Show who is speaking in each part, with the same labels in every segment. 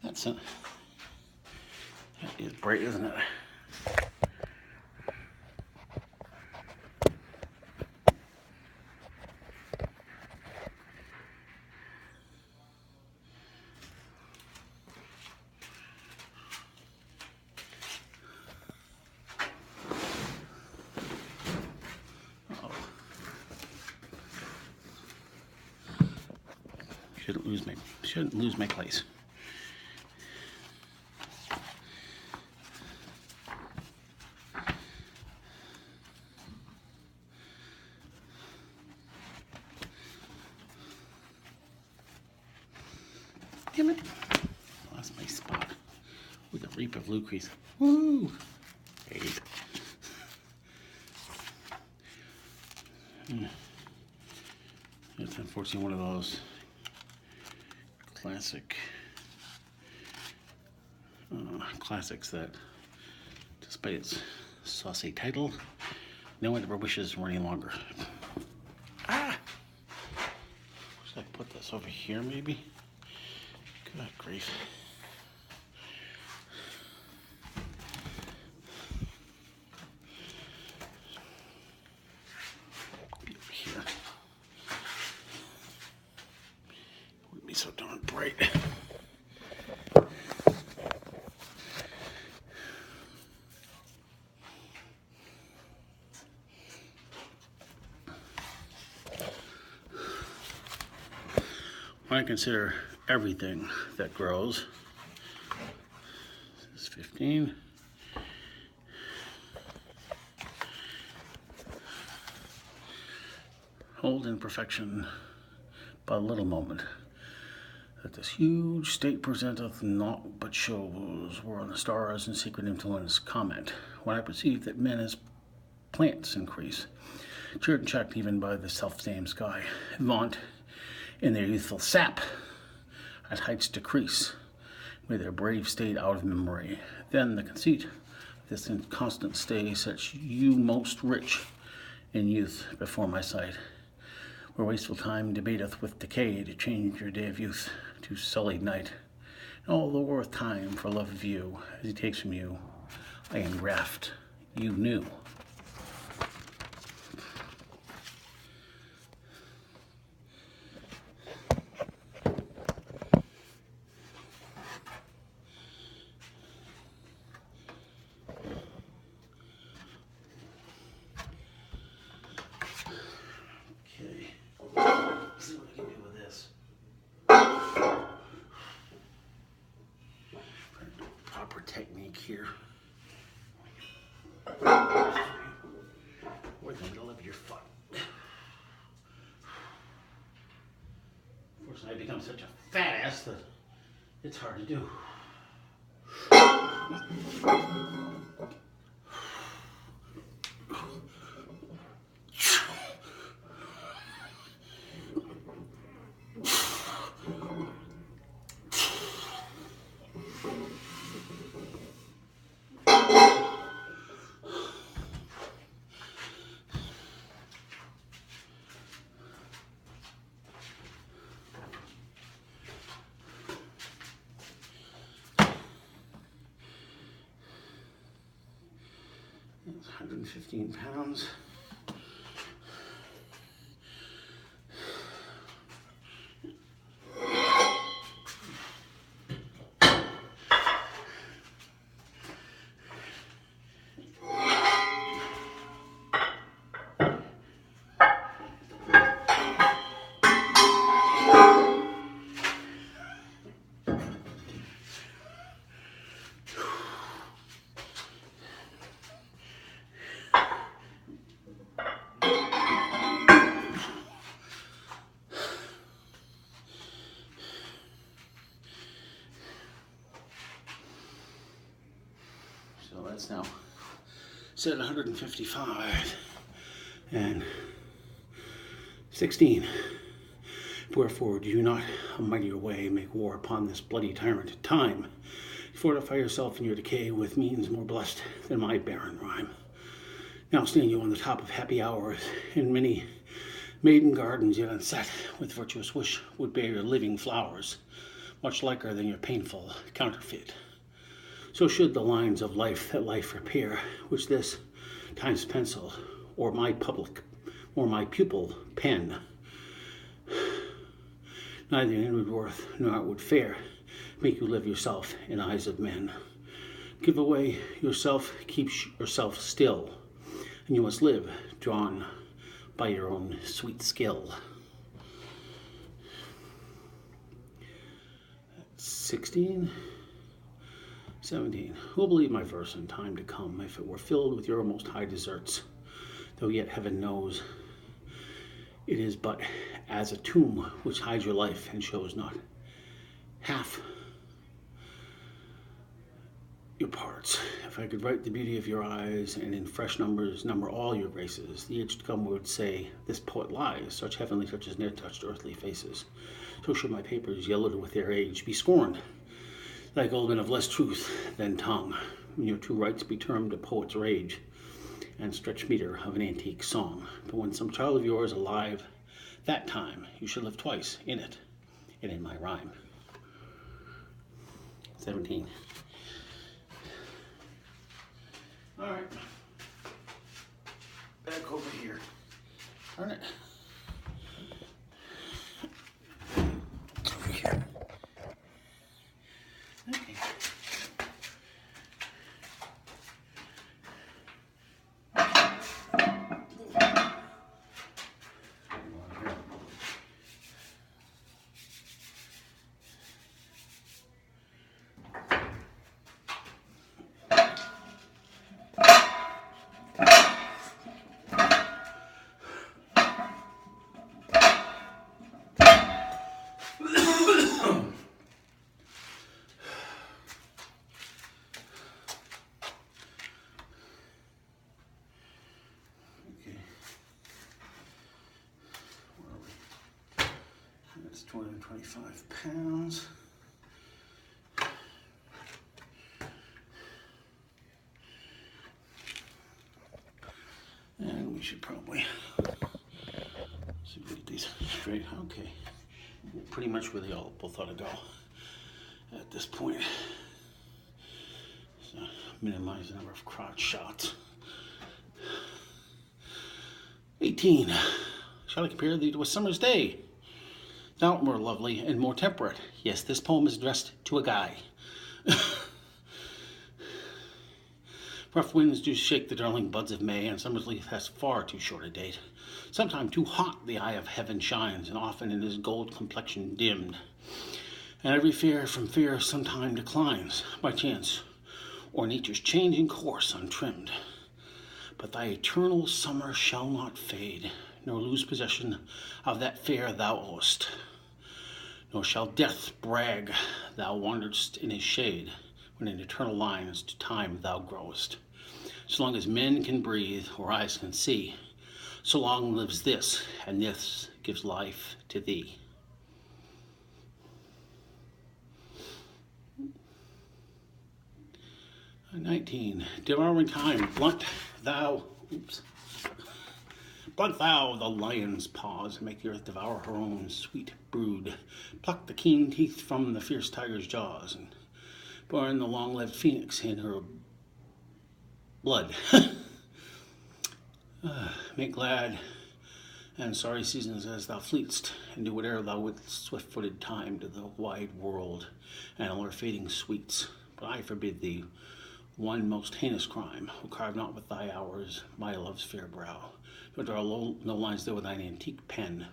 Speaker 1: That is bright, isn't it? Shouldn't lose my place. Damn it. Lost my spot with a reap of Lucrease. Woo! Eight. It's unfortunately one of those classics that, despite its saucy title, no one ever wishes for any longer. Ah! Should I put this over here, maybe? Good grief. Over here. Wouldn't be so darn bright. When I consider everything that grows, this is 15. Hold in perfection but a little moment, that this huge state presenteth naught but shows, whereon the stars in secret influence comment, when I perceive that men as plants increase, cheered and checked even by the self-same sky, vaunt in their youthful sap at heights decrease, may their brave state out of memory. Then the conceit of this inconstant stay sets you most rich in youth before my sight, where wasteful time debateth with decay to change your day of youth to sullied night. And all the worth time for love of you, as he takes from you, I engraft you new. Technique here. Or in the middle of your foot. Unfortunately, I become such a fat ass that it's hard to do. It's 115 pounds. So that's now set at 155 and 16. Wherefore do you not a mightier way make war upon this bloody tyrant time? Fortify yourself in your decay with means more blessed than my barren rhyme. Now stand you on the top of happy hours, in many maiden gardens yet unset, with virtuous wish would bear your living flowers. much liker than your painful counterfeit. So should the lines of life that life repair, which this time's pencil, or my pupil pen, neither inward worth nor outward fare, make you live yourself in eyes of men. Give away yourself, keep yourself still, and you must live drawn by your own sweet skill. 16, 17. Who will believe my verse in time to come if it were filled with your most high deserts? Though yet heaven knows it is but as a tomb which hides your life and shows not half your parts. If I could write the beauty of your eyes and in fresh numbers number all your graces, the age to come would say, this poet lies, such heavenly touches ne'er touched earthly faces. So should my papers, yellowed with their age, be scorned, thy golden of less truth than tongue, when your true rights be termed a poet's rage, and stretched meter of an antique song. But when some child of yours alive, that time you should live twice in it, and in my rhyme. 17. All right, back over here. Darn it. Over here. Okay. That's 225 pounds. And we should probably see if we get these straight. Okay. Pretty much where they all both ought to go at this point. So minimize the number of crotch shots. 18. Shall I compare thee to a summer's day? Thou art more lovely and more temperate. Yes, this poem is addressed to a guy. Rough winds do shake the darling buds of May, and summer's leaf has far too short a date. Sometime too hot the eye of heaven shines, and often in his gold complexion dimmed. And every fear from fear sometime declines, by chance, or nature's changing course untrimmed. But thy eternal summer shall not fade, nor lose possession of that fair thou owest. Nor shall death brag thou wanderedst in his shade, when in eternal lines to time thou growest. So long as men can breathe or eyes can see, so long lives this, and this gives life to thee. And 19. Devouring time, blunt thou the lion's paws, and make the earth devour her own sweet brood. Pluck the keen teeth from the fierce tiger's jaws, and burn the long-lived phoenix in her blood. Make glad and sorry seasons as thou fleetst, and do whate'er thou wouldst swift-footed time to the wide world and all her fading sweets. But I forbid thee one most heinous crime, who carve not with thy hours my love's fair brow, nor draw no lines there with thine antique pen,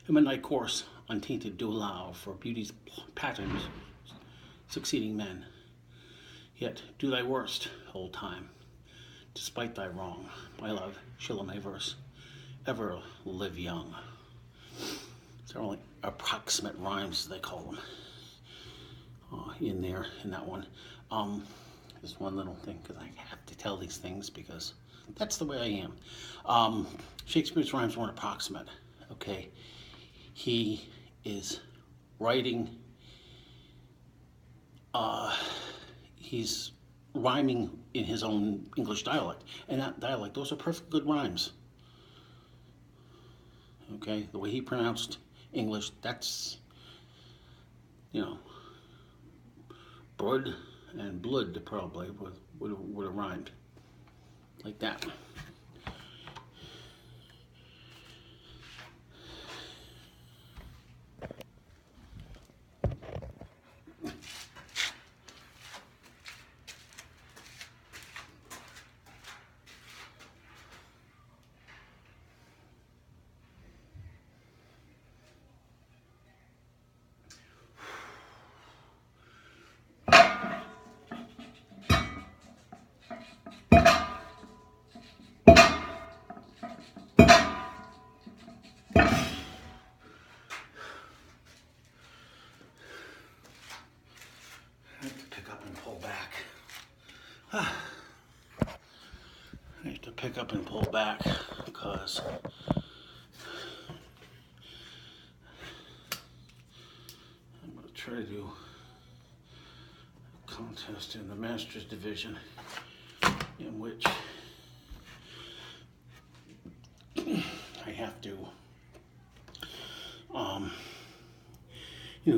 Speaker 1: and when thy course untainted do allow for beauty's patterns succeeding men. Yet do thy worst, old time, despite thy wrong, my love shall in my verse ever live young. They're only approximate rhymes, as they call them, in there, in that one. Just one little thing, because I have to tell these things because that's the way I am. Shakespeare's rhymes weren't approximate, okay? He is writing, he's rhyming in his own English dialect. And that dialect, those are perfect good rhymes. Okay, the way he pronounced English, that's, you know, Brood and blood probably would have rhymed like that. I have to pick up and pull back because I'm going to try to do a contest in the Masters division in which I have to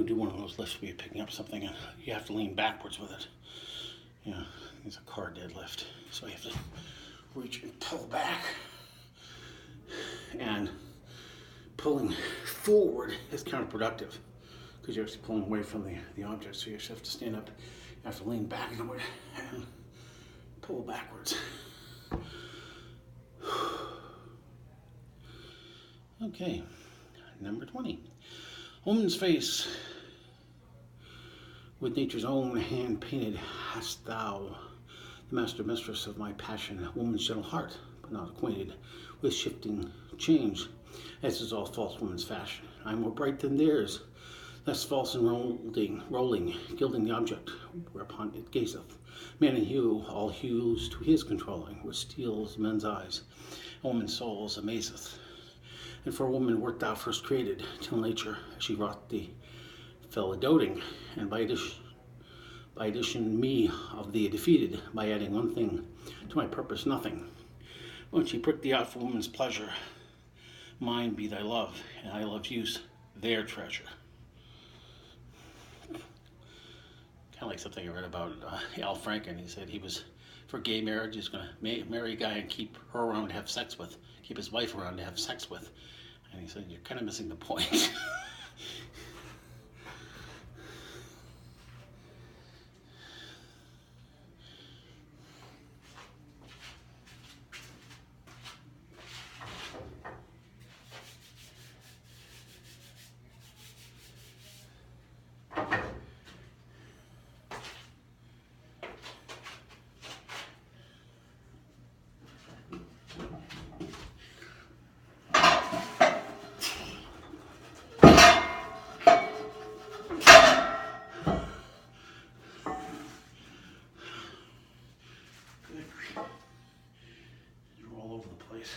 Speaker 1: do one of those lifts where you're picking up something and you have to lean backwards with it. It's a car deadlift, so you have to reach and pull back. And pulling forward is counterproductive because you're actually pulling away from the object, so you actually have to stand up, you have to lean back and pull backwards. Okay, number 20. Woman's face with nature's own hand painted hast thou, the master mistress of my passion, woman's gentle heart, but not acquainted with shifting change, as is all false woman's fashion. I am more bright than theirs, less false and rolling, gilding the object whereupon it gazeth. Man and hue, all hues to his controlling, which steals men's eyes, a woman's souls amazeth. And for a woman wert thou first created, till nature, as she wrought thee, fell a doting, and by addition me of thee defeated, by adding one thing to my purpose, nothing. When she pricked thee out for woman's pleasure, mine be thy love, and I love's use, their treasure. Kind of like something I read about Al Franken. He said he was, for gay marriage, he's going to marry a guy and keep her around to have sex with, keep his wife around to have sex with. And he said, you're kind of missing the point. You're all over the place.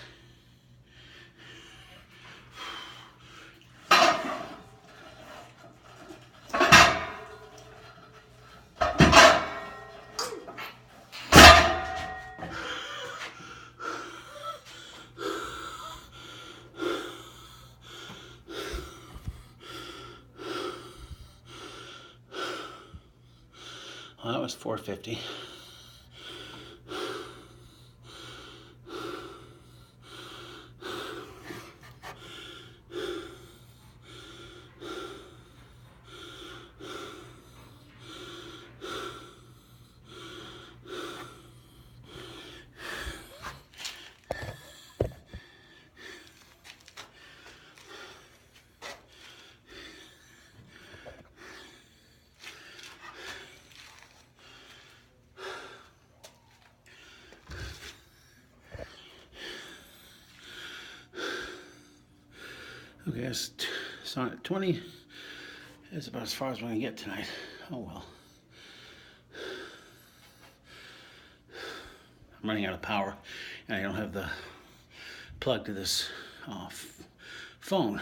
Speaker 1: Well, that was 450. Okay, that's Sonnet 20. That's about as far as we're going to get tonight. Oh well. I'm running out of power, and I don't have the plug to this phone.